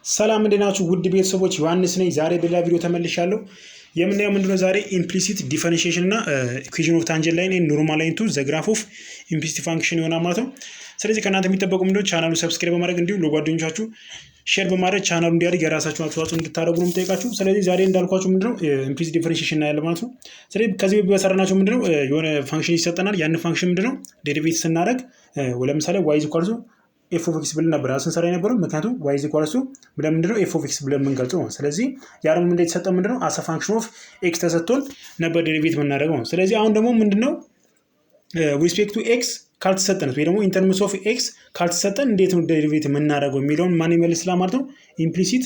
ሰላም እንደናችሁ ውድ ቤተሰቦች ዮሐንስ ነኝ። ዛሬ በሌላ ቪዲዮ ተመልሻለሁ። የምናየው ምንድነው ዛሬ ኢምፕሊሲት ዲፈረንሺዬሽን እና ኢኩዌሽን ኦፍ ታንጀንት ላይን ኤንድ ኖርማል ላይን ቱ ዘ ግራፍ ኦፍ ኢምፕሊሲት ፋንክሽን ይሆናል ማለት ነው። ስለዚህ ከእናንተ የሚጠበቁ ምንድነው ቻናሉን ሰብስክራይብ በማድረግ እንዲሁም ለጓደኞቻችሁ ሼር በማድረግ ቻናሉ እንዲያድግ የራሳችሁን አስተዋጽኦ እንድታደርጉ ነው የምጠይቃችሁ። ስለዚህ ዛሬ እንዳልኳችሁ ምንድነው ኢምፕሊሲት ዲፈረንሺዬሽን እናያለን ማለት ነው። ስለዚህ ከዚህ በፊት በሰራናቸው ምንድነው የሆነ ፋንክሽን ይሰጠናል። ያን ፋንክሽን ምንድነው ዴሪቬቲቭ ስናደርግ ለምሳሌ y = ኤፍ ኦፍ ኤክስ ብለን ነበር ስንሰራ የነበረው። ምክንያቱም y = ብለን ምንድነው ኤፍ ኦፍ ኤክስ ብለን የምንገልጸው ነው። ስለዚህ ያ ደግሞ እንዴት ተሰጠን ምንድነው አስ አ ፋንክሽን ኦፍ ኤክስ ተሰጥቶን ነበር ዴሪቬቲቭ የምናደርገው ነው። ስለዚህ አሁን ደግሞ ምንድነው ሪስፔክት ቱ ኤክስ ካልተሰጠን ወይ ደግሞ ኢን ተርምስ ኦፍ ኤክስ ካልተሰጠን እንዴት ነው ዴሪቬቲቭ የምናደርገው የሚለውን ማን ይመልስልናል ማለት ነው? ኢምፕሊሲት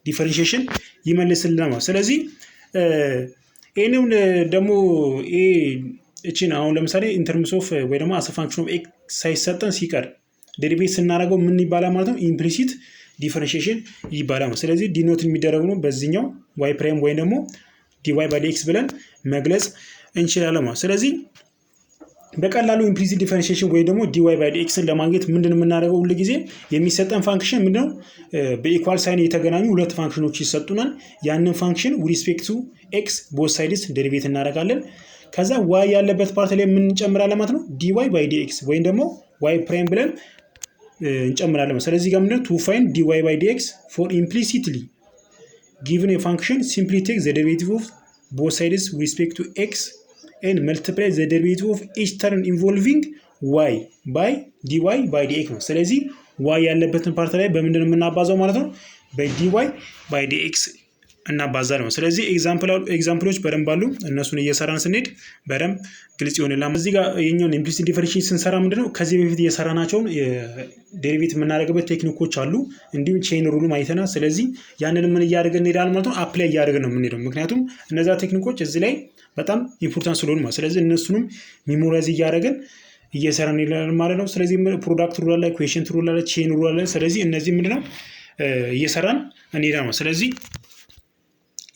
ዲፈረንሺዬሽን ይመልስልናል ማለት። ስለዚህ ይሄንን ደግሞ እቺን አሁን ለምሳሌ ኢን ተርምስ ኦፍ ወይ ደግሞ አስ አ ፋንክሽን ኦፍ ኤክስ ሳይሰጠን ሲቀር ዴሪቬቲቭ ስናደርገው ምን ይባላል ማለት ነው? ኢምፕሊሲት ዲፈረንሺዬሽን ይባላል። ስለዚህ ዲኖት የሚደረግ ነው በዚህኛው y ፕራይም ወይ ደግሞ dy by dx ብለን መግለጽ እንችላለን ማለት። ስለዚህ በቀላሉ ኢምፕሊሲት ዲፈረንሺዬሽን ወይ ደግሞ dy by dxን ለማግኘት ምንድነው የምናደርገው? ሁሉ ጊዜ የሚሰጠን ፋንክሽን ምንድነው በኢኳል ሳይን የተገናኙ ሁለት ፋንክሽኖች ይሰጡናል። ያንን ፋንክሽን with respect to x both sides ዴሪቬቲቭ እናደርጋለን። ከዛ y ያለበት ፓርት ላይ ምን እንጨምራለን ማለት ነው? dy by dx ወይም ደግሞ y ፕራይም ብለን እንጨምራለን። ስለዚህ ጋር ምንድነው to find dy by dx for implicitly given a function simply take the derivative of both sides with respect to x and multiply the derivative of each term involving y by dy by dx ነው። ስለዚህ y ያለበትን ፓርት ላይ በምንድነው የምናባዛው ማለት ነው? በdy by dx እናባዛለን። ስለዚህ ኤግዛምፕሎች በደንብ አሉ። እነሱን እየሰራን ስንሄድ በደንብ ግልጽ ይሆንላል። እዚህ ጋር የኛውን ኢምፕሊሲት ዲፈረንሺዬሽን ስንሰራ ምንድነው ከዚህ በፊት እየሰራናቸውን ዴሪቬቲቭ የምናደርግበት ቴክኒኮች አሉ። እንዲሁም ቼን ሩልም አይተናል። ስለዚህ ያንን ምን እያደረግን እንሄዳለን ማለት ነው? አፕላይ እያደረግን ነው የምንሄደው። ምክንያቱም እነዛ ቴክኒኮች እዚህ ላይ በጣም ኢምፖርታንት ስለሆኑ ማለት። ስለዚህ እነሱንም ሚሞራይዝ እያደረግን እየሰራን እንሄዳለን ማለት ነው። ስለዚህ ፕሮዳክት ሩል አለ፣ ኢኩዌሽን ሩል አለ፣ ቼን ሩል አለ። ስለዚህ እነዚህ ምንድነው እየሰራን እንሄዳለን። ስለዚህ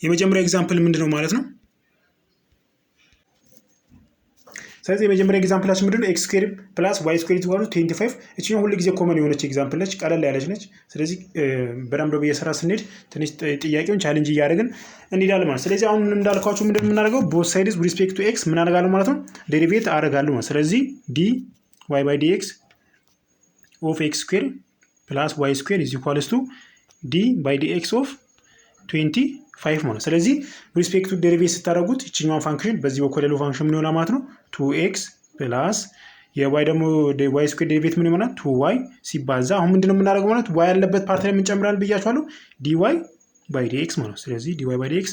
የመጀመሪያ ኤግዛምፕል ምንድነው ማለት ነው? ስለዚህ የመጀመሪያ ኤግዛምፕላችን ምንድነው x ስኩዌር ፕላስ y ስኩዌር = 25። እቺኛው ሁሉ ጊዜ ኮመን የሆነች ኤግዛምፕል ነች፣ ቀለል ያለች ነች። ስለዚህ በደንብ እየሰራ ስንሄድ ትንሽ ጥያቄውን ቻሌንጅ እያደረግን እንሄዳለን ማለት። ስለዚህ አሁን እንዳልኳችሁ ምንድነው የምናደርገው both sides with respect to x ምን አደርጋለሁ ማለት ነው? ዴሪቬት አደርጋለሁ ማለት። ስለዚህ dy by dx of x ስኩዌር ፕላስ y ስኩዌር = d by dx of 25 ማለት። ስለዚህ ሪስፔክት ቱ ዴሪቬት ስታደርጉት እቺኛው ፋንክሽን በዚህ በኩል ያለው ፋንክሽን ምን ይሆናል ማለት ነው? 2x ፕላስ የy ደግሞ y ስኩዌር ዴሪቬት ምን ይሆናል? 2y ሲባዛ አሁን ምንድነው የምናደርገው ማለት y ያለበት ፓርት ላይ ምን ጨምራለን ብያችኋለሁ? dy by dx ማለት። ስለዚህ dy by dx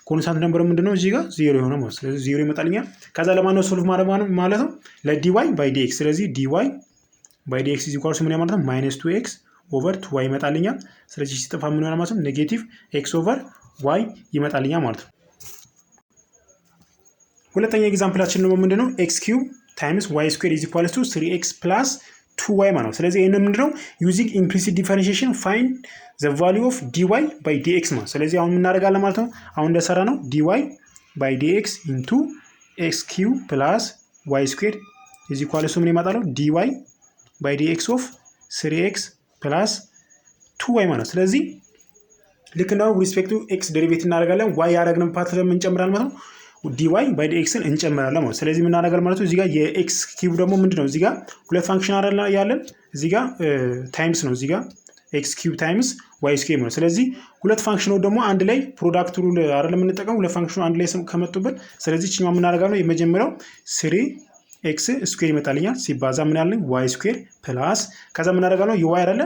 ኮንስታንት ነምበር ምንድነው እዚህ ጋር 0 የሆነ ማለት። ስለዚህ 0 ይመጣልኛል። ከዛ ለማን ነው ሶልቭ ማድረግ ማለት ነው? ለdy by dx። ስለዚህ dy by dx ምን ማለት ነው? -2x ኦቨር 2y ይመጣልኛል። ስለዚህ ሲጠፋ ምን ይሆናል ማለት ነው? ኔጌቲቭ x ኦቨር y ይመጣልኛል ማለት ነው። ሁለተኛ ኤግዛምፕላችን ደግሞ ምንድነው x ኪዩብ ታይምስ y ስኩዌር = 3x ፕላስ 2y ማለት ነው። ስለዚህ ይሄንን ምንድነው ዩዚንግ ኢምፕሊሲት ዲፈረንሺዬሽን ፋይንድ ዘ ቫልዩ ኦፍ dy by dx ማለት። ስለዚህ አሁን ምን እናደርጋለን ማለት ነው? አሁን እንደሰራ ነው dy by dx into x ኪዩብ ፕላስ y ስኩዌር = ምን ይመጣል? dy by dx of 3x ፕላስ 2y ማለት። ስለዚህ ልክ እንደው ሪስፔክቱ ኤክስ ዴሪቬቲቭ እናደርጋለን። y ያደረግነው ፓርት ለምን እንጨምራለን ማለት ነው? dy by dxን እንጨምራለን ማለት። ስለዚህ ምን እናደርጋለን ማለት ነው? እዚህ ጋር የኤክስ ኪዩብ ደግሞ ምንድነው እዚህ ጋር ሁለት ፋንክሽን አይደል ያለን እዚህ ጋር ታይምስ ነው። እዚህ ጋር ኤክስ ኪዩብ ታይምስ y ስኩዌር ነው። ስለዚህ ሁለት ፋንክሽኖች ደግሞ አንድ ላይ ፕሮዳክት ሩል አይደል የምንጠቀመው ሁለት ፋንክሽኖች አንድ ላይ ከመጡበት። ስለዚህ እቺኛው ምን እናደርጋለን? የመጀመሪያው 3x ስኩዌር ይመጣልኛል ሲባዛ ምን ያለን y ስኩዌር ፕላስ ከዛ ምን አደርጋለሁ y አይደለ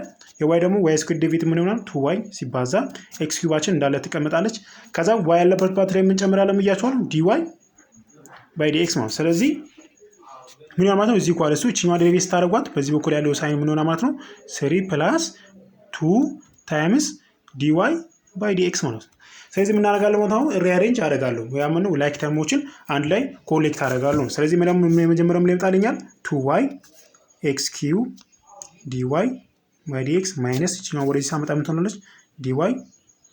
y ደግሞ y ስኩዌር ዴሪቬቲቭ ምን ይሆናል? 2y ሲባዛ x ኪዩባችን እንዳለ ትቀመጣለች። ከዛ y ያለበት ፓርት ላይ ምን ጨምራለን ብያችኋለሁ? dy by dx ማለት። ስለዚህ ምን ይሆናል ማለት ነው? እዚህ ኳልሱ እቺኛው ዴሪቬቲቭ ስታደርጓት በዚህ በኩል ያለው ሳይን ምን ይሆናል ማለት ነው? 3 ፕላስ 2 ታይምስ dy by dx ማለት ነው። ስለዚህ ምን አደርጋለሁ ማለት ነው? ሪአሬንጅ አደርጋለሁ ወይ ማለት ነው ላይክ ተርሞችን አንድ ላይ ኮሌክት አደርጋለሁ። ስለዚህ የመጀመሪያው ምን ይመጣልኛል? 2y x ኪዩብ dy by dx ማይነስ እቺኛው ወደዚህ ሳመጣ ምን ትሆናለች? dy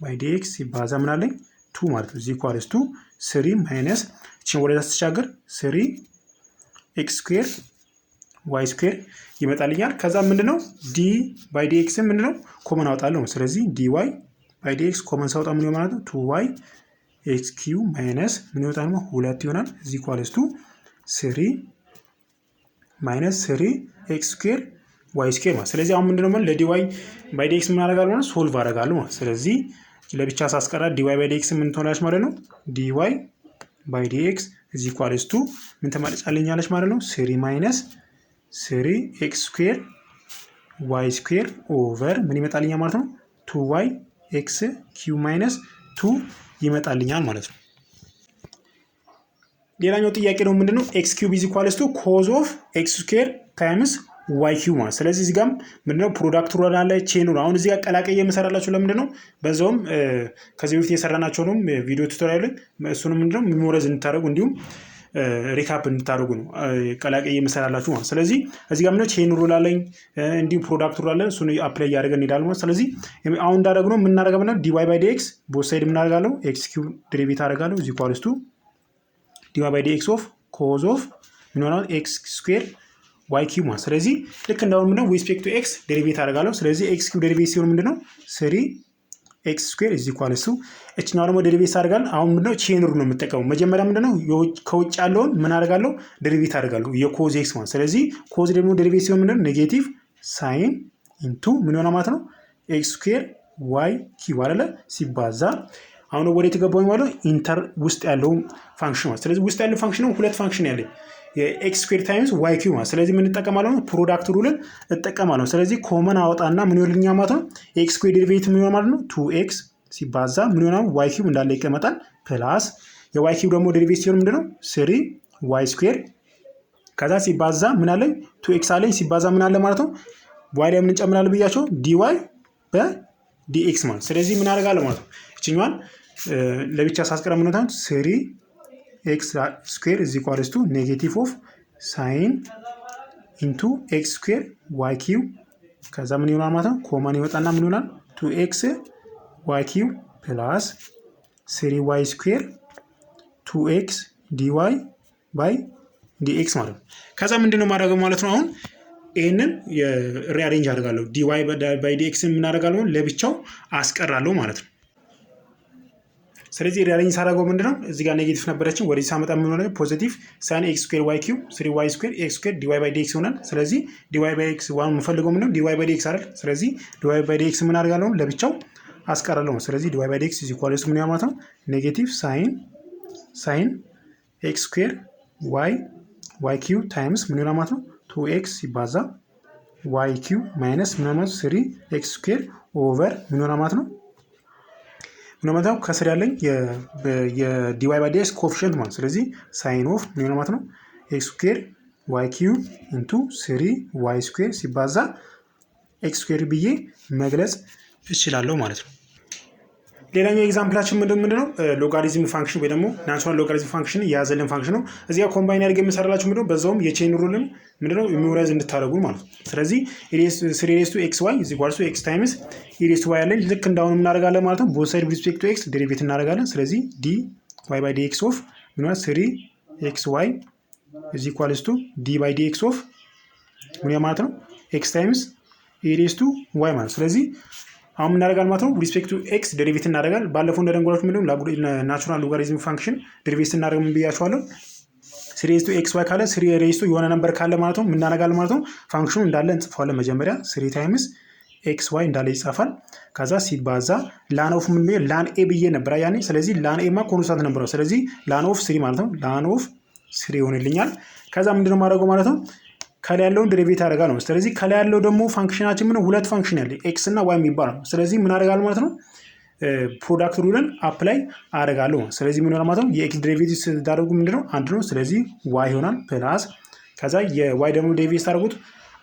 by dx ሲባዛ ምን አለኝ? 2 ማለት ነው = 3 ማይነስ እቺኛው ወደዛ ስትሻገር 3x ስኩዌር ዋይ ስኩዌር ይመጣልኛል። ከዛ ምንድነው ዲ ባይ ዲ ኤክስ ምንድነው ኮመን አወጣለሁ። ስለዚህ ዲ ዋይ ባይ ዲ ኤክስ ኮመን ሳወጣ ምን ይሆናል ማለት ነው 2y ኤክስ ኪው ማይነስ ምን ይወጣል ማለት 2 ይሆናል እዚ ኢኳልስ ቱ 3 ማይነስ 3 ኤክስ ስኩዌር ዋይ ስኩዌር ማለት። ስለዚህ አሁን ምንድነው ማለት ለዲ ዋይ ባይ ዲ ኤክስ ምን አደርጋለሁ ማለት ሶልቭ አደርጋለሁ ማለት። ስለዚህ ለብቻ ሳስቀራ ዲ ዋይ ባይ ዲ ኤክስ ምን ትሆናለች ማለት ነው ዲ ዋይ ባይ ዲ ኤክስ እዚ ኢኳልስ ቱ ምን ትመጣልኛለች ማለት ነው 3 ማይነስ 3 ኤክስ ስኩዌር ዋይ ስኩዌር ኦቨር ምን ይመጣልኛል ማለት ነው 2y ኤክስ ኪው ማይነስ 2 ይመጣልኛል ማለት ነው። ሌላኛው ጥያቄ ነው ምንድነው ኤክስ ኪዩብ ኢዝ ኢኳልስ ቱ ኮዝ ኦፍ ኤክስ ስኩዌር ታይምስ ዋይ ኪዩብ ማለት። ስለዚህ እዚህ ጋር ምንድነው ፕሮዳክት ሩል አለ ቼን ሩል። አሁን እዚህ ጋር ቀላቀየ የምሰራላችሁ ለምንድነው በዛውም ከዚህ በፊት የሰራናቸው ነው ቪዲዮ ቱቶሪያል እሱንም ምንድነው ሜሞራይዝ እንድታደርጉ እንዲሁም ሪካፕ እንድታደርጉ ነው ቀላቀየ የምሰራላችሁ ማለት። ስለዚህ እዚህ ጋር ምንድነው ቼን ሩል አለኝ እንዲሁም ፕሮዳክት ሩል አለ እሱን አፕላይ ያደርገን እንሄዳለን ማለት። ስለዚህ አሁን እንዳደረግነው ምን እናደርጋለን ማለት dy by dx ቦት ሳይድ ምን አደርጋለሁ ኤክስ ኪዩብ ዴሪቬት አደርጋለሁ እዚ ኢኳልስ ቱ dy by dx ኦፍ ኮዝ ኦፍ ምን ይሆናል ኤክስ ስኩዌር ዋይ ኪዩብ ማለት። ስለዚህ ልክ እንዳሁን ምንድነው ዊዝ ሪስፔክት ቱ ኤክስ ዴሪቬት አደርጋለሁ። ስለዚህ ኤክስ ኪዩብ ዴሪቬት ሲሆን ምንድነው 3 ኤክስ ስኩዌር እዚ ኢኳልስ ቱ እችኛው ደግሞ ዴሪቬት አደርጋለሁ። አሁን ምንድነው ቼን ሩል ነው የምጠቀመው። መጀመሪያ ምንድነው ከውጭ ያለውን ምን አደርጋለሁ ዴሪቬት አደርጋለሁ የኮዝ ኤክስ ማለት። ስለዚህ ኮዝ ደግሞ ዴሪቬት ሲሆን ምንድነው ኔጌቲቭ ሳይን ኢንቱ ምን ይሆናል ማለት ነው ኤክስ ስኩዌር ዋይ ኪዩብ አይደለ ሲባዛ አሁን ወደ የተገባው ማለት ኢንተር ውስጥ ያለው ፋንክሽን ማለት። ስለዚህ ውስጥ ያለው ፋንክሽን ነው ሁለት ፋንክሽን ያለኝ የኤክስ ስኩዌር ታይምስ ዋይ ኪዩብ ማለት። ስለዚህ ምን እንጠቀማለን ፕሮዳክት ሩልን እጠቀማለሁ። ስለዚህ ኮመን አወጣና ምን ይሆንልኛል ማለት ነው ኤክስ ስኩዌር ዴሪቬቲቭ ምን ይሆናል ማለት ነው 2x ሲባዛ ምን ይሆናል ዋይ ኪዩብ እንዳለ ይቀመጣል ፕላስ የዋይ ኪዩብ ደግሞ ዴሪቬቲቭ ሲሆን ምንድነው 3 ዋይ ስኩዌር ከዛ ሲባዛ ምን አለኝ 2x አለኝ ሲባዛ ምን አለ ማለት ነው ዋይ ላይ ምን እንጨምራለን ብያቸው dy በdx ማለት። ስለዚህ ምን አደርጋለሁ ማለት ነው እቺኛዋን ለብቻ ሳስቀራ ምን ነው 3 ኤክስ ስኩዌር እዚ ኢኳልስ ቱ ኔጌቲቭ ኦፍ ሳይን ኢንቱ ኤክስ ስኩዌር ዋይ ኪዩብ ከዛ ምን ይሆናል ማለት ነው ኮመን ይወጣና ምን ይሆናል 2x ዋይ ኪዩብ ፕላስ 3 ዋይ ስኩዌር 2x dy ባይ dx ማለት ነው። ከዛ ምንድነው ማድረገው ማለት ነው አሁን ይሄንን ሪአሬንጅ አደርጋለሁ dy ባይ dx ምን አደርጋለሁ ለብቻው አስቀራለሁ ማለት ነው። ስለዚህ ሪአሬንጅ ሳደርገው ምንድነው እዚህ ጋር ኔጌቲቭ ነበረችን ወደዚህ ሳመጣ ምን ሆነ ፖዚቲቭ ሳይን ኤክስ ስኩዌር ዋይ ኪዩብ 3y ስኩዌር ኤክስ ስኩዌር dy ባይ dx ይሆናል። ስለዚህ dy ባይ dx ዋን የምፈልገው ምንድነው dy ባይ dx አይደል። ስለዚህ dy ባይ dx ምን አደርጋለሁ ለብቻው አስቀራለሁ። ስለዚህ dy ባይ dx ኢኳልስ ምን ያማታ ኔጌቲቭ ሳይን ኤክስ ስኩዌር ዋይ ኪዩብ ታይምስ ምን ይሆናል ማለት ነው 2x ሲባዛ ዋይ ኪዩብ ማይነስ ምን ማለት 3 ኤክስ ስኩዌር ኦቨር ምን ይሆናል ማለት ነው ምንመታው ከስር ያለኝ የdy ባይ dx ኮኤፊሺየንት ማለት። ስለዚህ ሳይን ኦፍ ምን ይሆናል ማለት ነው ኤክስ ስኩዌር ዋይ ኪዩብ ኢንቱ 3 ዋይ ስኩዌር ሲባዛ ኤክስ ስኩዌር ብዬ መግለጽ እችላለሁ ማለት ነው። ሌላኛው ኤግዛምፕላችን ምንድነው ሎጋሪዝም ፋንክሽን ወይ ደግሞ ናቹራል ሎጋሪዝም ፋንክሽን የያዘልን ፋንክሽን ነው። እዚህ ጋር ኮምባይን አድርገን የምንሰራላችሁ ምንድነው በዛውም የቼን ሩልን ምንድነው ሜሞራይዝ እንድታደርጉ ማለት ነው። ስለዚህ3xy is equal to x times e⁻y አለን ልክ እንዳሁን እናደርጋለን ማለት ነው። ቦት ሳይድ with respect to x ዴሪቬት እናደርጋለን። ስለዚህ dy by dx of ምን ማለት 3xy is equal to d by dx of ምን ማለት ነው x times e⁻y ማለት። ስለዚህ አሁን እናደርጋለን ማለት ነው ሪስፔክት ቱ ኤክስ ዴሪቬት እናደርጋለን። ባለፈው እንደደንጎላችሁ ምንድነው ናቹራል ሎጋሪዝም ፋንክሽን ዴሪቬት እናደርግ ምን ብያችኋለሁ 3xy ካለ 3 የሆነ ነምበር ካለ ማለት ነው ምን እናደርጋለን ማለት ነው ፋንክሽኑ እንዳለ እንጽፋለን። መጀመሪያ 3 ታይምስ xy እንዳለ ይጻፋል። ከዛ ሲባዛ ላን ኦፍ ምን ላን ኤ ብዬ ነበር ያኔ። ስለዚህ ላን ኤ ማ ኮንስታንት ነበር። ስለዚህ ላን ኦፍ 3 ማለት ነው ላን ኦፍ 3 ይሆንልኛል። ከዛ ምንድነው ማድረገው ማለት ነው ከላይ ያለውን ዴሪቬት አደርጋለሁ። ስለዚህ ከላይ ያለው ደግሞ ፋንክሽናችን ምን ሁለት ፋንክሽን ያለ ኤክስ እና ዋይ የሚባለው። ስለዚህ ምን አደርጋለሁ ማለት ነው ፕሮዳክት ሩልን አፕላይ አደርጋለሁ። ስለዚህ ምን ይሆናል ማለት ነው የኤክስ ዴሪቬቲቭ ስታደርጉ ምንድነው አንድ ነው። ስለዚህ ዋይ ይሆናል ፕላስ ከዛ የዋይ ደግሞ ዴሪቬቲቭ ስታደርጉት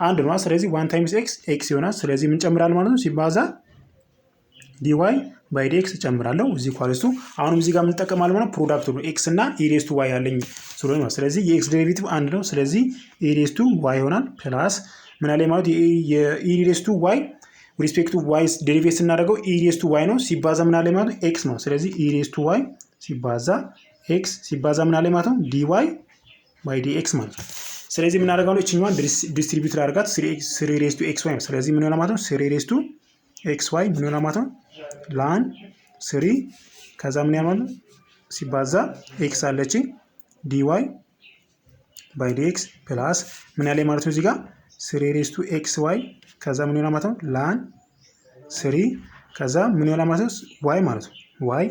አንድ ነው። ስለዚህ 1 ታይምስ ኤክስ ይሆናል። ስለዚህ ምን ጨምራል ማለት ነው ሲባዛ dy ባይ dx ጨምራለሁ እዚህ ኳልስቱ አሁንም እዚህ ጋር ምን ተጠቀማለሁ ማለት ፕሮዳክት ሩል ኤክስ እና e⁻y ያለኝ ስለሆነ ማለት። ስለዚህ የኤክስ ዴሪቬቲቭ አንድ ነው። ስለዚህ e⁻y ይሆናል ፕላስ ምን አለ ማለት e⁻y ሪስፔክት ቱ y ዴሪቬት ስናደርገው e⁻y ነው ሲባዛ ምን አለ ማለት x ነው። ስለዚህ e⁻y ሲባዛ x ሲባዛ ምን አለ ማለት dy ባይ dx ማለት ነው። ስለዚህ ምን አደርጋለሁ እቺኛዋን ዲስትሪቢዩት ላድርጋት 3 ሬዝ ቱ ኤክስ ዋይ ነው። ስለዚህ ምን ይሆናል ማለት ነው 3 ሬዝ ቱ ኤክስ ዋይ ምን ይሆናል ማለት ነው ላን 3 ከዛ ምን ያማሉ ሲባዛ ኤክስ አለችኝ dy ባይ dx ፕላስ ምን ያለ ማለት ነው እዚህ ጋር 3 ሬዝ ቱ ኤክስ ዋይ ከዛ ምን ይሆናል ማለት ነው ላን 3 ከዛ ምን ይሆናል ማለት ነው y ማለት ነው y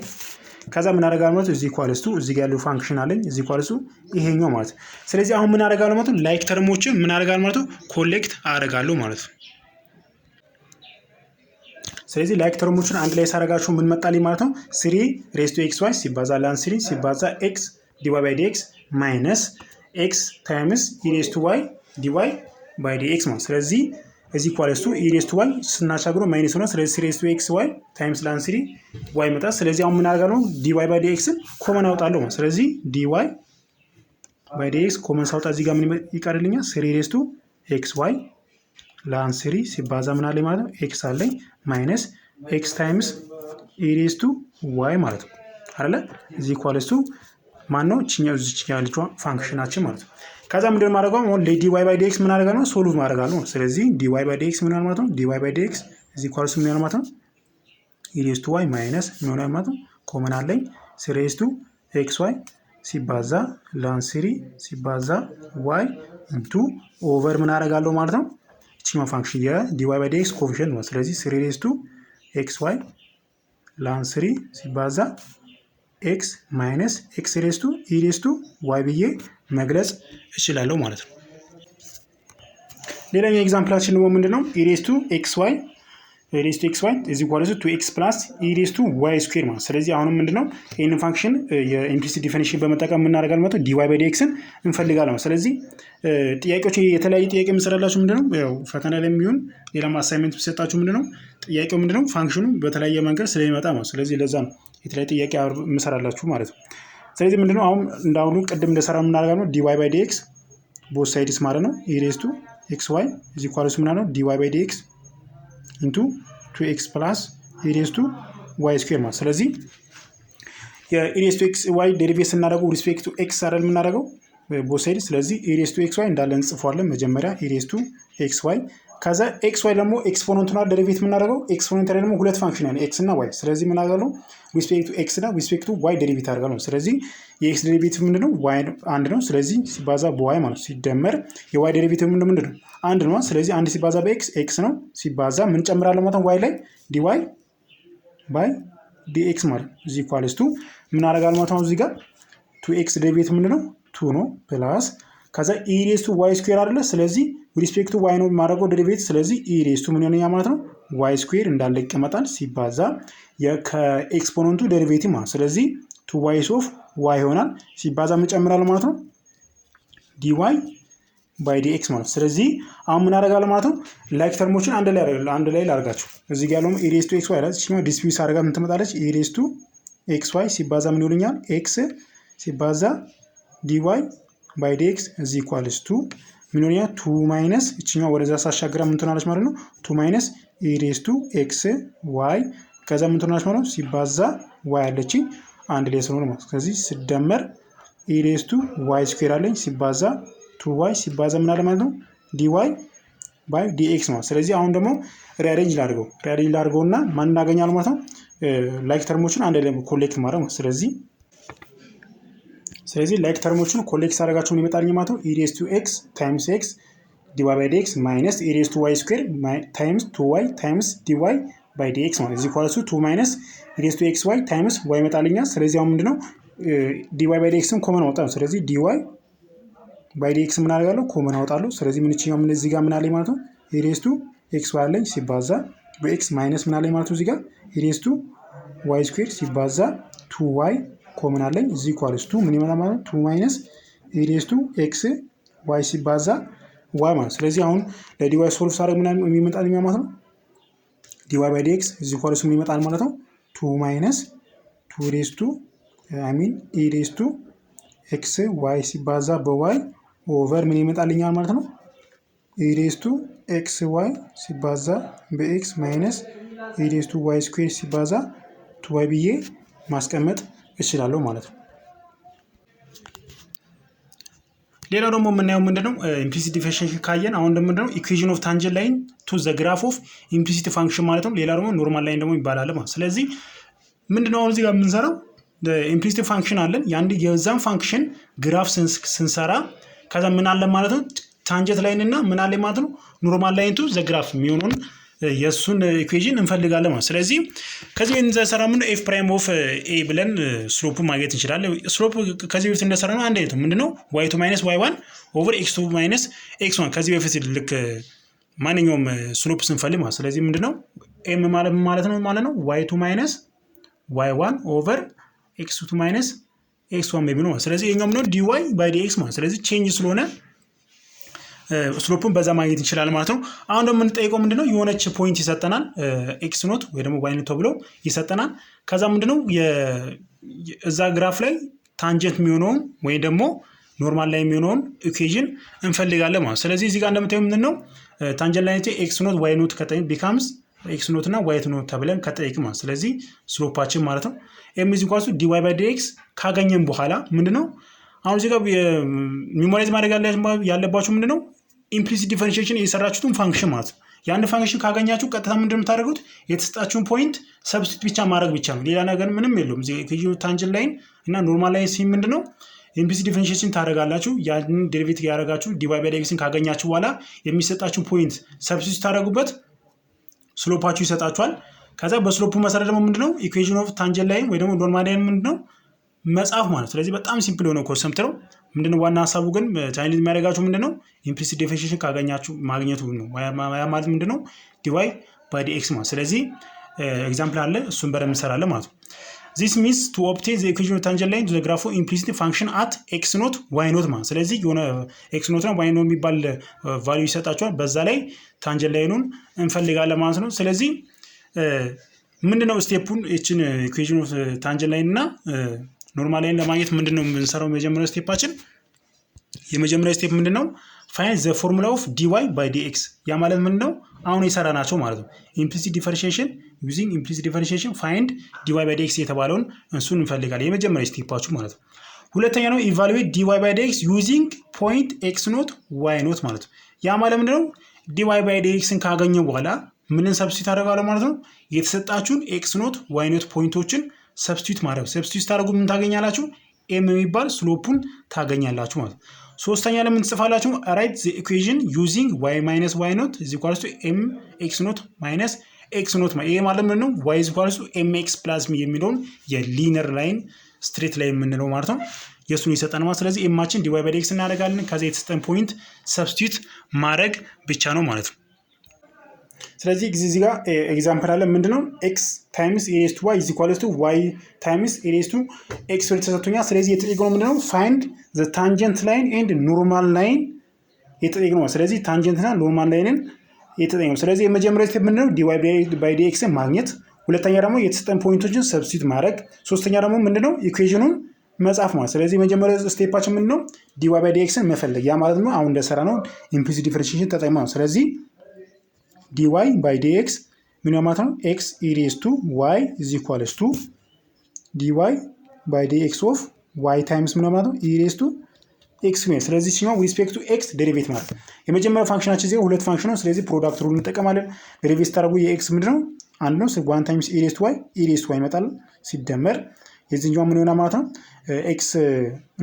ከዛ ምን አደርጋለሁ ማለት እዚህ ኢኳልስ ቱ እዚህ ጋር ያለው ፋንክሽን አለኝ እዚህ ኢኳልስ ቱ ይሄኛው ማለት ነው። ስለዚህ አሁን ምን አደርጋለሁ ማለት ነው ላይክ ተርሞችን ምን አደርጋለሁ ማለት ነው ኮሌክት አደርጋለሁ ማለት ነው። ስለዚህ ላይክ ተርሞችን አንድ ላይ ሳረጋቸው ምን መጣልኝ ማለት ነው 3 ሬዝ ቱ ኤክስ ዋይ ሲባዛ ላን 3 ሲባዛ ኤክስ dy ባይ dx ማይነስ ኤክስ ታይምስ e ሬዝ ቱ y dy ባይ dx ማለት ስለዚህ እዚህ ኢኳልስ ቱ e ሬዝ ቱ y ስናሻግሮ ማይነስ ሆነ። ስለዚህ 3 ሬዝ ቱ ኤክስ ዋይ ታይምስ ላን 3 y መጣ። ስለዚህ አሁን ምን አደርጋለሁ dy ባይ dx ኮመን አውጣለሁ ማለት ስለዚህ dy ባይ dx ኮመን ሳውጣ እዚህ ጋር ምን ይቀርልኛል 3 ሬዝ ቱ ኤክስ ዋይ ላን 3 ሲባዛ ምን አለኝ ማለት ነው ኤክስ አለኝ ማይነስ ኤክስ ታይምስ e ሬዝ ቱ y ማለት ነው አይደለ እዚህ ኢኳልስ ቱ ማን ነው እቺኛው እዚህኛ ያለችው ፋንክሽናችን ማለት ነው። ከዛ ምንድነው ማድረጋው አሁን dy ባይ dx ምን አደርጋለሁ ሶልቭ ማድረጋለሁ። ስለዚህ dy ባይ dx ምን ይሆናል ማለት ነው dy ባይ dx እዚህ ኢኳልስ ምን ይሆናል ማለት ነው e ሬዝ ቱ y ማይነስ ምን ይሆናል ማለት ነው ኮመን አለኝ 3 ሬዝ ቱ xy ሲባዛ ላን 3 ሲባዛ y ኢንቱ ኦቨር ምን አደርጋለሁ ማለት ነው እቺኛው ፋንክሽን dy ባይ dx ኮኤፊሺየንት ነው። ስለዚህ 3 ሬዝ ቱ xy ላን 3 ሲባዛ ኤክስ ማይነስ ኤክስ ሬዝ ቱ ኢ ሬዝ ቱ ዋይ ብዬ መግለጽ እችላለሁ ማለት ነው። ሌላኛው ኤግዛምፕላችን ደግሞ ምንድነው ኢ ሬዝ ቱ ኤክስ ዋይ ኢዝ ኢኳልስ ቱ 2x ፕላስ ኢ ሬዝ ቱ ዋይ ስኩዌር ማለት ስለዚህ አሁንም ምንድነው ይሄንን ፋንክሽን የኢምፕሊሲት ዲፊኒሽን በመጠቀም እናደርጋለን ማለት dy ባይ dxን እንፈልጋለን ማለት ስለዚህ ጥያቄዎች የተለያየ ጥያቄ የምሰራላችሁ ምንድነው ያው ፈተና ላይ የሚሆን ሌላም አሳይመንት ብሰጣችሁ ምንድነው ጥያቄው ምንድነው ፋንክሽኑ በተለያየ መንገድ ስለሚመጣ ማለት ስለዚህ ለዛ ነው የተለያየ ጥያቄ የምሰራላችሁ ማለት ነው። ስለዚህ ምንድነው አሁን እንዳሁኑ ቅድም እንደሰራ የምናደርጋለው dy ባይ dx ቦት ሳይድስ ማለት ነው e ሬዝ ቱ xy ኢዝ ኢኳልስ ምን ነው dy ባይ dx ኢንቱ 2x ፕላስ e ሬዝ ቱ y ስኩዌር ማለት ስለዚህ የe ሬዝ ቱ xy ዴሪቬት ስናደርገው ሪስፔክት ቱ x አይደል የምናደርገው ቦት ሳይድ ስለዚህ e ሬዝ ቱ xy እንዳለ እንጽፈዋለን መጀመሪያ e ሬዝ ቱ xy ከዛ xy ደግሞ ኤክስፖነንት ነው ዴሪቬት የምናደርገው ኤክስፖነንት ላይ ደግሞ ሁለት ፋንክሽን አለ x እና y ስለዚህ ምን አደርጋለሁ ሪስፔክት ቱ x እና ሪስፔክት ቱ y ዴሪቬት አደርጋለሁ። ስለዚህ የx ዴሪቬቲቭ ምንድነው y አንድ ነው ስለዚህ ሲባዛ በy ማለት ሲደመር የy ዴሪቬቲቭ ምንድነው አንድ ነው ስለዚህ አንድ ሲባዛ በx x ነው ሲባዛ ምን ጨምራለሁ ማለት ነው y ላይ dy ባይ dx ማለት እዚህ ኢኳልስ ቱ ምን አደርጋለሁ ማለት ነው እዚህ ጋር 2x ዴሪቬቲቭ ምንድነው 2 ነው ፕላስ ከዛ e ሬዝ ቱ y ስኩዌር አይደለ ስለዚህ ሪስፔክት ቱ y ነው ማድረገው ዴሪቬቲቭ ስለዚህ e ሬዝ ቱ ምን ይሆናል ማለት ነው y ስኩዌር እንዳለ ይቀመጣል ሲባዛ ከኤክስፖነንቱ ዴሪቬቲቭ ማለት ስለዚህ 2y ኦፍ y ይሆናል ሲባዛ ምን ጨምራለሁ ማለት ነው dy ባይ dx ማለት ስለዚህ አሁን ምን አደርጋለሁ ማለት ነው ላይክ ተርሞችን አንድ ላይ ላድርጋችሁ እዚህ ጋር ያለው e ሬዝ ቱ xy አይደል እቺኛው ዲስፒዩስ አደርጋት ምን ትመጣለች e ሬዝ ቱ xy ሲባዛ ምን ይሆንኛል x ሲባዛ dy ባይ dx is equals to ምን ይሆናል 2 ማይነስ እቺኛው ወደዛ ሳሻግራ ምን ትሆናለች ማለት ነው 2 ማይነስ e ሬዝ ቱ x y ከዛ ምን ትሆናለች ማለት ነው ሲባዛ y አለችኝ አንድ ላይ ስለሆነ ማለት ስለዚህ ሲደመር e ሬዝ ቱ y ስኩዌር አለኝ ሲባዛ 2y ሲባዛ ምን አለ ማለት ነው dy ባይ dx ነው። ስለዚህ አሁን ደግሞ ሪአሬንጅ ላድርገውና ማን እናገኛለን ማለት ነው ላይክ ተርሞችን አንድ ላይ ኮሌክት ማድረግ ነው። ስለዚህ ላይክ ተርሞችን ኮሌክት አደረጋቸው ምን ይመጣልኝ ማለት ነው e ሬዝ ቱ x ታይምስ x dy ባይ dx ማይነስ e ሬዝ ቱ y ስኩዌር ታይምስ 2y ታይምስ dy ባይ dx ማለት እዚህ ኢኳልስ ቱ 2 ማይነስ e ሬዝ ቱ xy ታይምስ y ይመጣልኛል። ስለዚህ አሁን ምንድነው dy ባይ dxም ኮመን አወጣለሁ። ስለዚህ dy ባይ dx ምን አደርጋለሁ ኮመን አወጣለሁ። ስለዚህ ምን እቺኛው ምን እዚህ ጋር ምን አለኝ ማለት ነው e ሬዝ ቱ xy አለኝ ሲባዛ በx ማይነስ ምን አለኝ ማለት ነው እዚህ ጋር e ሬዝ ቱ y ስኩዌር ሲባዛ 2y ኮመን አለኝ እዚህ ኢኳልስ ቱ ምን ይመጣል ማለት 2 ማይነስ e ሬዝ ቱ x y ሲባዛ y ማለት ስለዚህ አሁን ለdy ሶልቭ ሳደርግ ምን የሚመጣልኝ ማለት ነው dy ባይ dx እዚህ ኢኳልስ ምን ይመጣል ማለት ነው 2 ማይነስ 2 ሬዝ ቱ e ሬዝ ቱ x y ሲባዛ በy ኦቨር ምን ይመጣልኛል ማለት ነው e ሬዝ ቱ x y ሲባዛ በx ማይነስ e ሬዝ ቱ y ስኩዌር ሲባዛ 2y ብዬ ማስቀመጥ እችላለሁ ማለት ነው። ሌላው ደግሞ የምናየው ምንድነው ኢምፕሊሲት ዲፈረንሺዬሽን ካየን አሁን ደግሞ ምንድነው ኢኩዌሽን ኦፍ ታንጀንት ላይን ቱ ዘ ግራፍ ኦፍ ኢምፕሊሲት ፋንክሽን ማለት ነው። ሌላ ደግሞ ኖርማል ላይን ደግሞ ይባላል ማለት። ስለዚህ ምንድነው አሁን እዚህ ጋር የምንሰራው ኢምፕሊሲት ፋንክሽን አለን። የአንድ የዛም ፋንክሽን ግራፍ ስንሰራ ከዛ ምን አለ ማለት ነው ታንጀንት ላይን እና ምን አለ ማለት ነው ኖርማል ላይን ቱ ዘ ግራፍ የሚሆነውን የሱን ኢኩዌሽን እንፈልጋለን ማለት። ስለዚህ ከዚህ እንሰራ ምን ኤፍ ፕራይም ኦፍ ኤ ብለን ስሎፕ ማግኘት እንችላለን። ስሎፕ ከዚህ በፊት እንደሰራ ነው አንድ አይነት ነው። ምንድነው y2 - y1 ኦቨር x2 - x1 ከዚህ በፊት ልክ ማንኛውም ስሎፕ ስንፈልግ ማለት። ስለዚህ ምንድነው ኤም ማለት ነው y2 - y1 ኦቨር x2 - x1 በሚለው ማለት። ስለዚህ የኛው ምንድነው dy by dx ማለት። ስለዚህ ቼንጅ ስለሆነ ስሎፑን በዛ ማግኘት እንችላለን ማለት ነው። አሁን ደግሞ የምንጠይቀው ምንድነው የሆነች ፖይንት ይሰጠናል ኤክስ ኖት ወይ ደግሞ ዋይ ኖት ተብሎ ይሰጠናል። ከዛ ምንድነው እዛ ግራፍ ላይ ታንጀንት የሚሆነውን ወይ ደግሞ ኖርማል ላይ የሚሆነውን ኢኩዌሽን እንፈልጋለን ማለት። ስለዚህ እዚህ ጋር እንደምታዩ ምንድነው ታንጀንት ላይን ኤክስ ኖት ዋይ ኖት ከጠይቅ ቢካምስ ኤክስ ኖት እና ዋይ ኖት ተብለን ከጠይቅ ማለት። ስለዚህ ስሎፓችን ማለት ነው ኤም ኢዝ ኢኳልስ ቱ dy by dx ካገኘን በኋላ ምንድነው አሁን እዚህ ጋር ሜሞራይዝ ማድረግ ያለባችሁ ምንድነው ኢምፕሊሲት ዲፈረንሺዬሽን የሰራችሁትን ፋንክሽን ማለት ነው። ያን ፋንክሽን ካገኛችሁ ቀጥታ ምንድነው የምታደርጉት የተሰጣችሁን ፖይንት ሰብስቲት ብቻ ማድረግ ብቻ ነው። ሌላ ነገር ምንም የለውም። እዚህ ኢኩዌሽን ታንጀንት ላይን እና ኖርማል ላይን ሲ ምንድነው ኢምፕሊሲት ዲፈረንሺዬሽን ታደርጋላችሁ። ያንን ዴሪቬቲቭ ያደረጋችሁ dy by dx ካገኛችሁ በኋላ የሚሰጣችሁ ፖይንት ሰብስቲት ታደርጉበት ስሎፓችሁ ይሰጣችኋል። ከዛ በስሎፑ መሰረት ደግሞ ምንድነው ኢኩዌሽን ኦፍ ታንጀንት ላይን ወይ ደግሞ ኖርማል ላይን ምንድነው መጻፍ ማለት። ስለዚህ በጣም ሲምፕል የሆነ ኮንሰፕት ነው። ምንድነው ዋና ሐሳቡ ግን ቻሌንጅ የሚያደርጋችሁ ምንድነው ኢምፕሊሲት ዲፈረንሺዬሽን ካገኛችሁ ማግኘቱ ነው። ማለት ምንድነው dy by dx ማለት። ስለዚህ ኤግዛምፕል አለ እሱን በደንብ እንሰራለን ማለት ነው። this means to obtain the equation of tangent line to the graph of implicit function at x naught y naught ማለት። ስለዚህ የሆነ x naught እና y naught የሚባል ቫልዩ ይሰጣችኋል። በዛ ላይ ታንጀንት ላይኑን እንፈልጋለን ማለት ነው። ስለዚህ ምንድነው ስቴፑን እቺን ኢኩዌሽን ኦፍ ታንጀንት ላይን እና ኖርማል ላይን ለማግኘት ምንድነው የምንሰራው የመጀመሪያው ስቴፓችን የመጀመሪያው ስቴፕ ምንድነው ፋይንድ ዘ ፎርሙላ ኦፍ dy by dx ያ ማለት ምንድነው አሁን የሰራናቸው ማለት ነው። ኢምፕሊሲት ዲፈረንሺዬሽን ዩዚንግ ኢምፕሊሲት ዲፈረንሺዬሽን ፋይንድ dy by dx የተባለውን እሱን እንፈልጋለን የመጀመሪያው ስቴፓችሁ ማለት ነው። ሁለተኛ ነው ኢቫሉዌት dy by dx ዩዚንግ ፖይንት x ኖት y ኖት ማለት ነው። ያ ማለት ምንድነው dy by dxን ካገኘው በኋላ ምንን ሰብስቲት አደርጋለሁ ማለት ነው የተሰጣችሁን x ኖት y ኖት ፖይንቶችን ሰብስቲት ማድረግ። ሰብስቲት ታደርጉ ምን ታገኛላችሁ ኤም የሚባል ስሎፑን ታገኛላችሁ ማለት ነው። ሶስተኛ ለምን ትጽፋላችሁ ራይት ዘ ኢኩዌሽን ዩዚንግ y - y ኖት is equals to m x ኖት minus x ኖት ይሄ ማለት ምን ነው y is equals to mx plus የሚለውን የሊነር ላይን ስትሬት ላይን የምንለው ማለት ነው የሱን ይሰጠን ማለት። ስለዚህ ኤማችን dy by dx እናደርጋለን። ከዛ የተሰጠን ፖይንት ሰብስቲት ማድረግ ብቻ ነው ማለት ነው። ስለዚህ እዚህ ጋር ኤግዛምፕል አለ ምንድነው x times a raised to y is equals to y times a raised to x ተሰጥቶኛል። ስለዚህ የተጠየቀው ምንድነው find the tangent line and normal line የተጠየቀው። ስለዚህ ታንጀንት እና ኖርማል ላይንን የተጠየቀው። ስለዚህ የመጀመሪያው ስቴፕ ምንድነው dy by dx ማግኘት፣ ሁለተኛ ደግሞ የተሰጠን ፖይንቶችን ሰብስቲት ማድረግ፣ ሶስተኛ ደግሞ ምንድነው ኢኩዌሽኑን መጻፍ ማለት። ስለዚህ የመጀመሪያው ስቴፓችን ምንድነው dy by dx መፈለግ። ያ ማለት ነው አሁን እንደሰራ ነው ኢምፕሊሲት ዲፈረንሺዬሽን ተጠቅመን ነው። ስለዚህ dy by dx ምን ማለት ነው x e raised to y is equals to dy by dx of y times ምን ማለት ነው e raised to x ነው። ስለዚህ ሲማ with respect to x ዴሪቬት ማለት የመጀመሪያው ፋንክሽናችን እዚህ ሁለት ፋንክሽን ነው። ስለዚህ ፕሮዳክት ሩል እንጠቀማለን። ዴሪቬት ታደርጉ የx ምንድነው አንድ ነው 1 times e raised to y e raised to y ይመጣል ሲደመር የዚህኛው ምን ይሆናል ማለት ነው x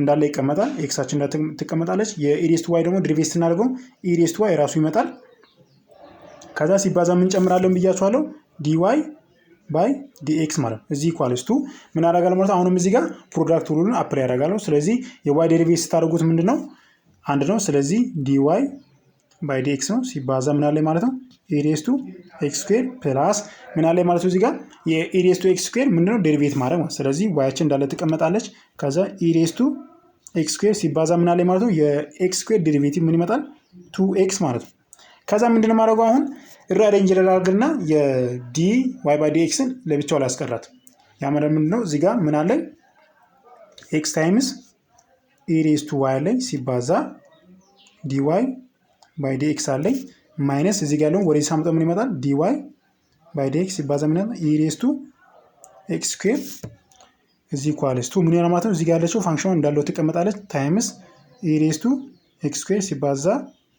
እንዳለ ይቀመጣል። xአችን እንዳለ ትቀመጣለች። የ e raised to y ደግሞ ዴሪቬት ስናደርገው e raised to y ራሱ ይመጣል። ከዛ ሲባዛ ምን ጨምራለን ብያችኋለሁ dy by dx ማለት ነው እዚህ ኢኳልስ ቱ ምን አደርጋለሁ ማለት አሁንም እዚህ ጋር ፕሮዳክት ሩልን አፕላይ አደርጋለሁ። ስለዚህ የy ዴሪቬቲቭ ስታደርጉት ምንድነው አንድ ነው። ስለዚህ dy by dx ነው ሲባዛ ምን አለ ማለት ነው e raised to x square plus ምን አለ ማለት ነው እዚህ ጋር e raised to x square ምንድነው ዴሪቬቲቭ ማድረግ ማለት። ስለዚህ yአችን እንዳለ ትቀመጣለች። ከዛ e raised to x square ሲባዛ ምን አለ ማለት ነው የx square ዴሪቬቲቭ ምን ይመጣል 2x ማለት ነው። ከዛ ምንድነው ማድረግ አሁን ሪአሬንጅ ላድርግና የdy by dxን ለብቻው ላስቀራት። ያ ማለት ምንድነው እዚህ ጋር ምን አለ x times e raised to y ላይ ሲባዛ dy by dx አለኝ ማይነስ እዚህ ጋር ያለው ወደ ሳምጠው ምን ይመጣል dy by dx ሲባዛ ምን ይመጣል e raised to x square is equals to ምን ይሆናል ማለት ነው እዚህ ጋር ያለችው ፋንክሽኑ እንዳለው ትቀመጣለች ታይምስ e raised to ኤክስ ስኩዌር ሲባዛ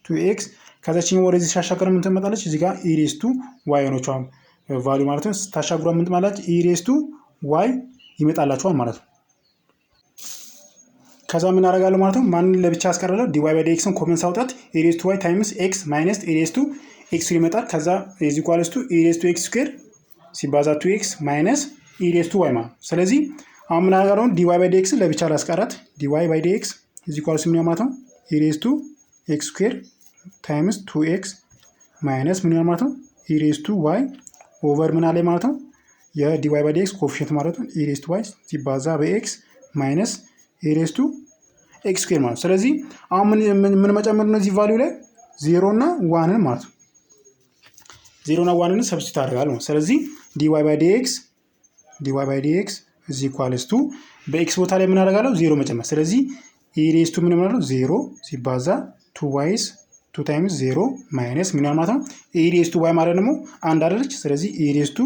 2x ከዛችኛው ወደዚህ ሲያሻገር ምን ትመጣለች? እዚህ ጋር e ሬዝ ቱ y ሆኖቿል ቫልዩ ማለት ነው። ስታሻግሯ ምን ትመጣለች? e ሬዝ ቱ y ይመጣላችኋል ማለት ነው። ከዛ ምን አደርጋለሁ ማለት ነው? ማንን ለብቻ አስቀራለሁ? dy ባይ dxን ኮመን ሳውጣት e ሬዝ ቱ y ታይምስ x ማይነስ e ሬዝ ቱ x ይመጣል። ከዛ ኢዝ ኢኳልስ ቱ e ሬዝ ቱ x ስኩዌር ሲባዛ 2x ማይነስ e ሬዝ ቱ y ማለት። ስለዚህ አሁን ምን አደርጋለሁ? dy ባይ dx ለብቻ ላስቀራት። dy ባይ dx ኢዝ ኢኳልስ ምን ማለት ነው? e ሬዝ ቱ x ስኩዌር ታይምስ 2x ማይነስ ምን ማለት ነው? e ሬዝ ቱ y ኦቨር ምን አለ ማለት ነው? የdy ባይ dx ኮኤፊሺየንት ማለት ነው e ሬዝ ቱ y ሲባዛ በx ማይነስ e ሬዝ ቱ x ስኩዌር ማለት። ስለዚህ አሁን ምን መጨመር ነው እዚህ ቫልዩ ላይ 0 እና 1 ማለት ነው። 0 እና 1ን ሰብስቲት አደርጋለሁ። ስለዚህ dy ባይ dx is equals to በx ቦታ ላይ ምን አደርጋለሁ? 0 መጨመር። ስለዚህ e ሬዝ ቱ ምን ማለት ነው? 0 ሲባዛ 2y 2 ታይምስ 0 ማይነስ ምን ማለት ነው? e ሬዝ ቱ y ማለት ደግሞ አንድ አይደለች። ስለዚህ e ሬዝ ቱ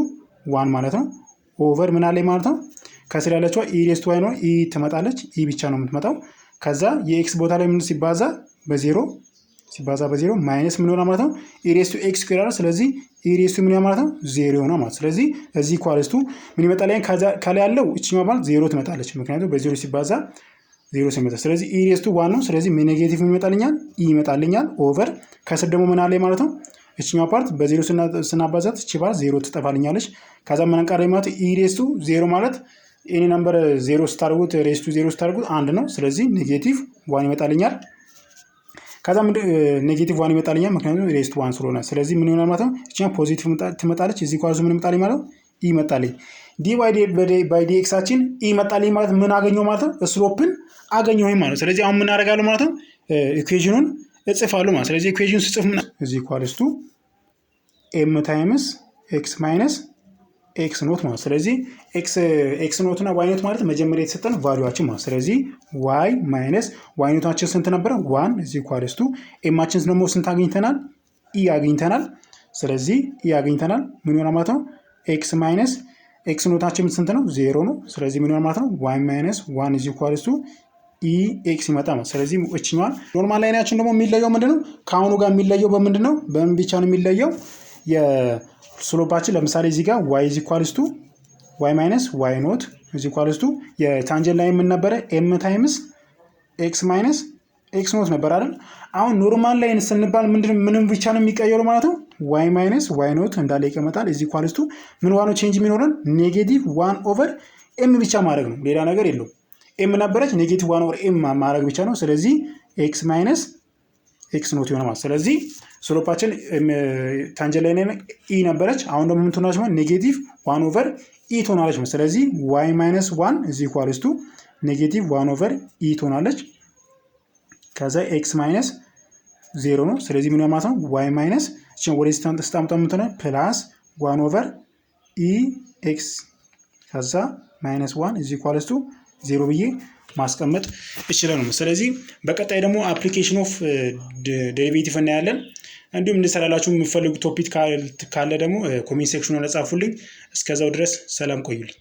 1 ማለት ነው ኦቨር ምን አለ ማለት ነው? ከስር ያለችው e ሬዝ ቱ y ነው። e ትመጣለች። e ብቻ ነው የምትመጣው። ከዛ የኤክስ ቦታ ላይ ምን ሲባዛ በ0 ማይነስ ምን ሆነ ማለት ነው? e ሬዝ ቱ x ስኩዌር አለ። ስለዚህ e ሬዝ ቱ ምን ማለት ነው? 0 ሆነ ማለት። ስለዚህ እዚህ ኢኳልስ ቱ ምን ይመጣል? ከላይ ያለው እቺኛው ማለት 0 ትመጣለች። ምክንያቱም በ0 ሲባዛ 0 ሲመጣ ስለዚህ e ሬዝ ቱ 1 ነው። ስለዚህ ኔጌቲቭ ምን ይመጣልኛል? e ይመጣልኛል ኦቨር ከስር ደግሞ ምን አለ ማለት ነው? እቺኛው ፓርት በ0 ስናባዛት እቺ ፓርት 0 ትጠፋልኛለች። ከዛ ምን ቀረ ማለት e ሬዝ ቱ 0 ማለት ኤኒ ነምበር 0 ስታርጉት ሬዝ ቱ 0 ስታርጉት 1 ነው። ስለዚህ ኔጌቲቭ 1 ይመጣልኛል። ከዛ ኔጌቲቭ 1 ይመጣልኛል ምክንያቱም ሬዝ ቱ 1 ስለሆነ። ስለዚህ ምን ይሆናል ማለት ነው? እቺኛው ፖዚቲቭ ትመጣለች። እዚህ ኳልሱ ምን ይመጣልኝ ማለት ነው? e ይመጣልኝ። dy ባይ dx አችን e ይመጣልኝ ማለት ምን አገኘው ማለት ነው? ስሎፕን አገኘሁኝ ማለት ነው። ስለዚህ አሁን ምን አደርጋለሁ ማለት ነው? ኢኩዌሽኑን እጽፋለሁ ማለት። ስለዚህ ኢኩዌሽኑን ስጽፍ ምን እዚህ ኢኳልስ ቱ m ታይምስ x ማይነስ x ኖት ማለት። ስለዚህ x ኖት እና y ኖት ማለት መጀመሪያ የተሰጠን ቫልዩአችን ማለት። ስለዚህ y ማይነስ y ኖታችን ስንት ነበረ? 1 እዚህ ኢኳልስ ቱ m አችን ደግሞ ስንት አግኝተናል? e አግኝተናል። ስለዚህ e አግኝተናል ምን ይሆናል ማለት ነው? x ማይነስ x ኖታችን ስንት ነው? 0 ነው። ስለዚህ ምን ይሆናል ማለት ነው? y ማይነስ 1 እዚህ ኢኳልስ ቱ e x ይመጣ ማለት። ስለዚህ እቺኛዋን ኖርማል ላይናችን ደግሞ የሚለየው ምንድነው? ከአሁኑ ጋር የሚለየው በምንድነው? በምን ብቻ ነው የሚለየው? የስሎፓችን ለምሳሌ እዚህ ጋር y is equals to y minus y not is equals to የታንጀንት ላይ ምን ነበረ? m ታይምስ x minus x not ነበር አይደል? አሁን ኖርማል ላይን ስንባል ምንም ብቻ ነው የሚቀየረው ማለት ነው? y minus y not እንዳለ ይቀመጣል is equals to ምን ዋናው ቼንጅ የሚኖረን ኔጌቲቭ 1 ኦቨር m ብቻ ማድረግ ነው። ሌላ ነገር የለውም። m ነበረች ኔጌቲቭ 1 ኦቨር m ማድረግ ብቻ ነው። ስለዚህ x minus x not ይሆናል ማለት። ስለዚህ ስሎፓችን ታንጀንት ላይ e ነበረች። አሁን ደግሞ ምን ትሆናለች ማለት ኔጌቲቭ 1 ኦቨር e ትሆናለች ማለት። ስለዚህ y minus 1 is equals to ኔጌቲቭ 1 ኦቨር e ትሆናለች። ከዛ x ማይነስ 0 ነው። ስለዚህ ምን ማለት ነው? y ማይነስ እቺን ወደ ስታምጣው ምን ትሆናለች? ፕላስ 1 ኦቨር e x ከዛ ማይነስ 1 is equals to 0 ብዬ ማስቀመጥ ይችላል። ስለዚህ በቀጣይ ደግሞ አፕሊኬሽን ኦፍ ዴሪቬቲቭ እናያለን። እንዲሁም እንድሰራላችሁ የምትፈልጉ ቶፒክ ካለ ደግሞ ኮሜንት ሴክሽኑ ላይ ጻፉልኝ። እስከዛው ድረስ ሰላም ቆዩልኝ።